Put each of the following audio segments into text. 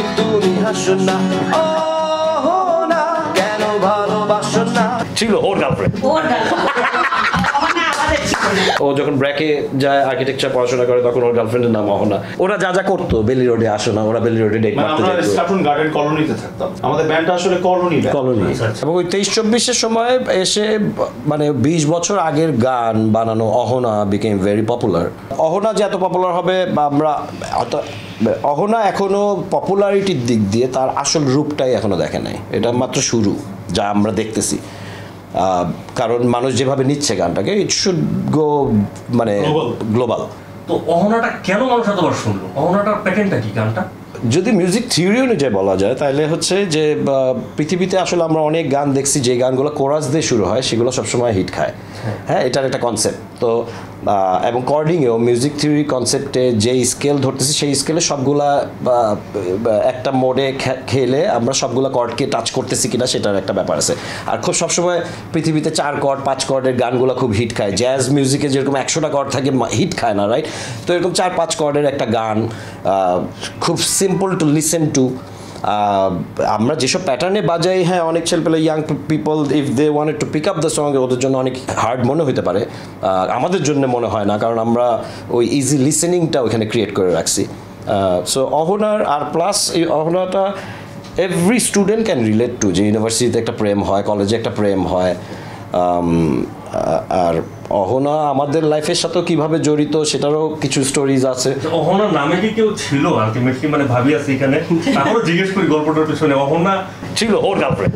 একটু তুমি হাসো না, অহনা কেন ভালোবাসো না, ছিল ওর গার্লফ্রেন্ড। ও যখন ব্র্যাকে যায় আর্কিটেকচার পড়াশোনা করে তখন ওর গার্লফ্রেন্ডের নাম অহনা। ওরা যা যা করতো বেলি রোডে আসো না, ওরা বেলি রোডে ডেট মারতে যেত। আমরা স্টাফন গার্ডেন কলোনিতে থাকতাম, আমাদের ব্যান্ডটা আসলে কলোনি। এবং ওই 23-24-এর সময় এসে মানে 20 বছর আগের গান বানানো Ahona became very popular. Ahona যে এত পপুলার হবে বা আমরা অহনা এখনো পপুলারিটির দিক দিয়ে তার আসল রূপটাই এখনো দেখে নাই, এটা মাত্র শুরু যা আমরা দেখতেছি। কারণ মানুষ যেভাবে নিচ্ছে গানটাকে ইট শুড গো মানে গ্লোবাল। তো অহনাটা কেন মানুষ এতবার শুনলো? অহনাটার প্যাটার্নটা কি গানটা? যদি মিউজিক থিওরি অনুযায়ী বলা যায় তাহলে হচ্ছে যে পৃথিবীতে আসলে আমরা অনেক গান দেখছি যে গানগুলো কোরাস দিয়ে শুরু হয় সেগুলো সবসময় হিট খায়। হ্যাঁ, এটার একটা কনসেপ্ট তো। এবং কর্ডিংয়েও মিউজিক থিওরি কনসেপ্টে যে স্কেল ধরতেছি সেই স্কেলে সবগুলা একটা মোডে খেলে আমরা সবগুলা কর্ডকে টাচ করতেছি কিনা সেটার একটা ব্যাপার আছে। আর খুব সবসময় পৃথিবীতে 4 কর্ড 5 কর্ডের গানগুলো খুব হিট খায়। জ্যাজ মিউজিকে যেরকম 100টা কর্ড থাকে হিট খায় না, রাইট? তো এরকম 4-5 কর্ডের একটা গান খুব সিম্পল টু লিসেন টু। আমরা যেসব প্যাটার্নে বাজাই, হ্যাঁ অনেক ছেলেপেলে young people if they wanted to pick up the song ওদের জন্য অনেক হার্ড মনে হতে পারে, আমাদের জন্য মনে হয় না, কারণ আমরা ওই ইজি লিসেনিংটা ওইখানে ক্রিয়েট করে রাখছি। সো অহনার আর প্লাস এই অহনাটা every student can relate to, যে ইউনিভার্সিটিতে একটা প্রেম হয়, কলেজে একটা প্রেম হয়। আর অহনা আমাদের লাইফের সাথে কিভাবে জড়িত সেটারও কিছু স্টোরিজ আছে। অহনার নামে কি কেউ ছিল আলটিমেটলি? মানে ভাবি আছে এখানে, তারপরে জিজ্ঞেস করি গল্পটার পিছনে। অহনা ছিল ওর গার্লফ্রেন্ড।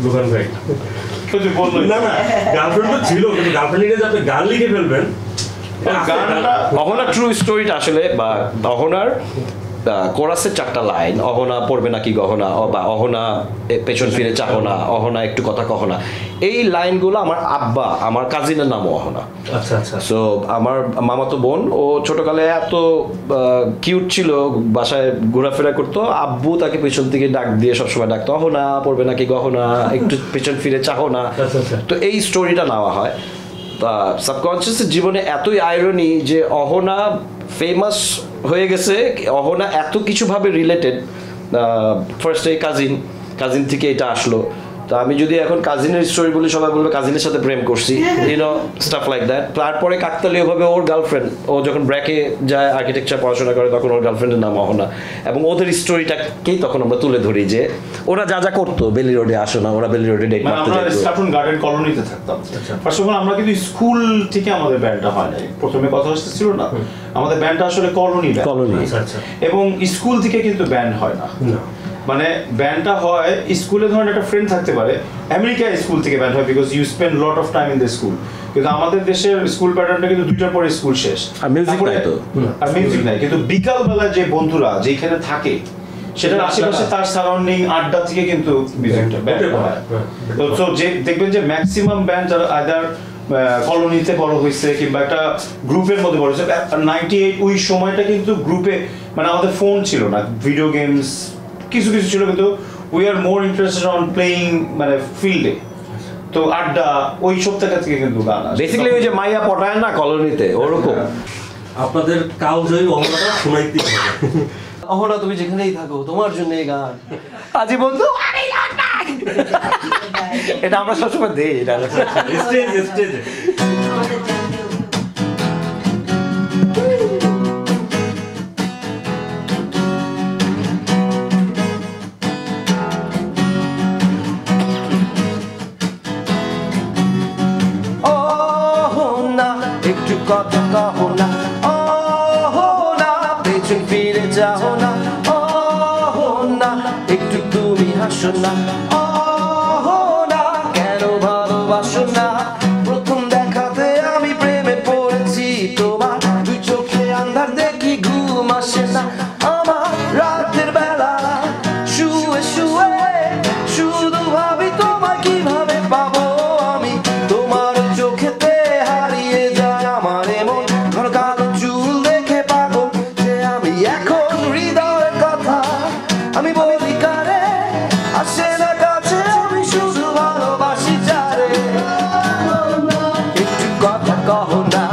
দোকান ভাই না না গার্লফ্রেন্ড তো ছিল, কিন্তু গার্লফ্রেন্ড লিখে আপনি গান লিখে ফেলবেন। অহনার ট্রু স্টোরিটা আসলে বা অহনার কোরাসের 4টা লাইন, অহনা পড়বে নাকি গহনা, বা অহনা পেছন ফিরে চাহো না, অহনা একটু কথা কহো না, এই লাইনগুলো আমার আব্বা, আমার কাজিনের নামও অহনা। আচ্ছা আচ্ছা। সো আমার মামাতো বোন ও ছোটকালে এত কিউট ছিল, বাসায় ঘোরাফেরা করতো, আব্বু তাকে পেছন থেকে ডাক দিয়ে সবসময় ডাকতো অহনা পড়বে নাকি গহনা, একটু পেছন ফিরে চাহো না। তো এই স্টোরিটা নেওয়া হয়। সাবকনসিয়াস জীবনে এতই আইরনি যে অহনা ফেমাস হয়ে গেছে, অহনা এত কিছুভাবে রিলেটেড। ফার্স্ট এই কাজিন থেকে এটা আসলো। তো আমি যদি এখন কাজিনের স্টোরি বলি সবাই বলবে কাজিনের সাথে প্রেম করছি, ইউনো স্টাফ লাইক দ্যাট। তারপরে কাকতালীয়ভাবে ওর গার্লফ্রেন্ড, ও যখন ব্র্যাকে যায় আর্কিটেকচার পড়াশোনা করে তখন ওর গার্লফ্রেন্ডের নাম অহনা, এবং ওদের স্টোরিটাকেই তখন আমরা তুলে ধরি যে ওরা যা যা করতো বেলি রোডে আসো না, ওরা বেলি রোডে ডেট মারতে যেত। আমরা স্টাফন গার্ডেন কলোনিতে থাকতাম। ফার্স্ট অফ অল আমরা কিন্তু স্কুল থেকে আমাদের ব্যান্ডটা হয় নাই, প্রথমে কথা ছিল না, আমাদের ব্যান্ডটা আসলে কলোনি। এবং স্কুল থেকে কিন্তু ব্যান্ড হয় না, মানে ব্যান্ডটা হয় স্কুলে ধরেন একটা ফ্রেন্ড থাকতে পারে, আমেরিকা স্কুল থেকে ব্যান্ড হয় because you spend lot of time in the school. কিন্তু আমাদের দেশের স্কুল প্যাটার্নটা কিন্তু 2টার পরে স্কুল শেষ, আর মিউজিক নাই তো, আর মিউজিক নাই। কিন্তু বিকাল বেলা যে বন্ধুরা যেখানে থাকে সেটার আশেপাশে তার সারাউন্ডিং আড্ডা থেকে কিন্তু মিউজিকটা ব্যান্ড হয়। তো যে দেখবেন যে ম্যাক্সিমাম ব্যান্ড যারা আদার কলোনিতে বড় হয়েছে কিংবা একটা গ্রুপের মধ্যে বড় হয়েছে, 98 ওই সময়টা কিন্তু গ্রুপে, মানে আমাদের ফোন ছিল না, ভিডিও গেমস কিছু কিছু ছিল, কিন্তু we are more interested on playing মানে ফিল্ডে। তো আড্ডা ওই সব জায়গা থেকে কিন্তু গান আসে বেসিক্যালি ওই যে মাইয়া পটায় না কলোনিতে, ওরকম। আপনাদের কালজয়ী অহনাটা শোনাইতে হবে। অহনা তুমি যেখানেই থাকো তোমার জন্য এই গান আজি বন্ধু, এটা আমরা সবসময় দেই, এটা স্টেজে একটু কথা কহো না, অহনা পেছন ফিরে যাও না, অহনা একটু তুমি হাসো না, অহনা কেন ভালোবাসো না। প্রথম দেখাতে আমি প্রেমে পড়েছি তোমার, দুই চোখে আন্ধার দেখি ঘুম আসে না আমার, রাতের বেলা শুয়ে শুয়ে শুধু ভাবি তোমার কিভাবে পাবো আমি, তোমার চোখেতে হারিয়ে যায় আমার এমন ঘন কালো চুল দেখে পাগল যে আমি এখন হৃদয়ের কথা আমি বলি কারে, আসে না কাছে আমি শুধু ভালোবাসি যারে, একটু কথা কহো না,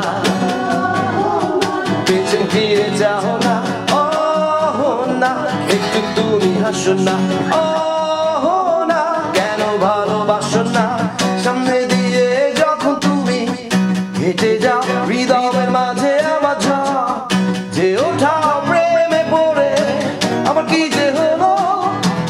হাসো না, ও না কেন ভালোবাসো না, সামনে দিয়ে যখন তুমি হেঁটে যাও হৃদয়ের মাঝে আমার ঝড় যে ওঠা প্রেমে পড়ে আমার কি যে হলো,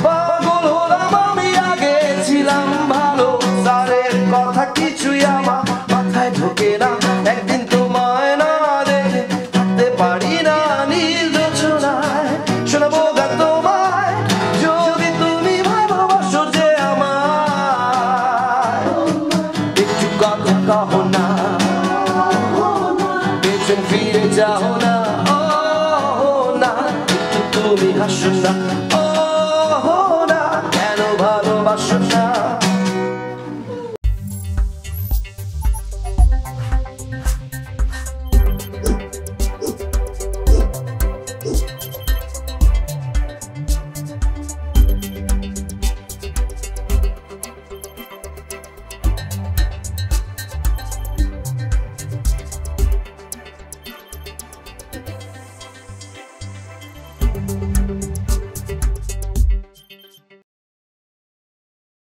পাগল হলাম আমি, আগে ছিলাম ভালো, স্যারের কথা কিছুই আমার মাথায় ঢোকে না, একদিন তোমায় না দেখে থাকতে পারি না, নীল জোছনায় শোনাবো গান তোমায়, যদি তুমি ভালোবাসো যে আমায়, একটু কথা কহো না, পেছন ফিরে যাও না, ও না একটু তুমি হাসো না,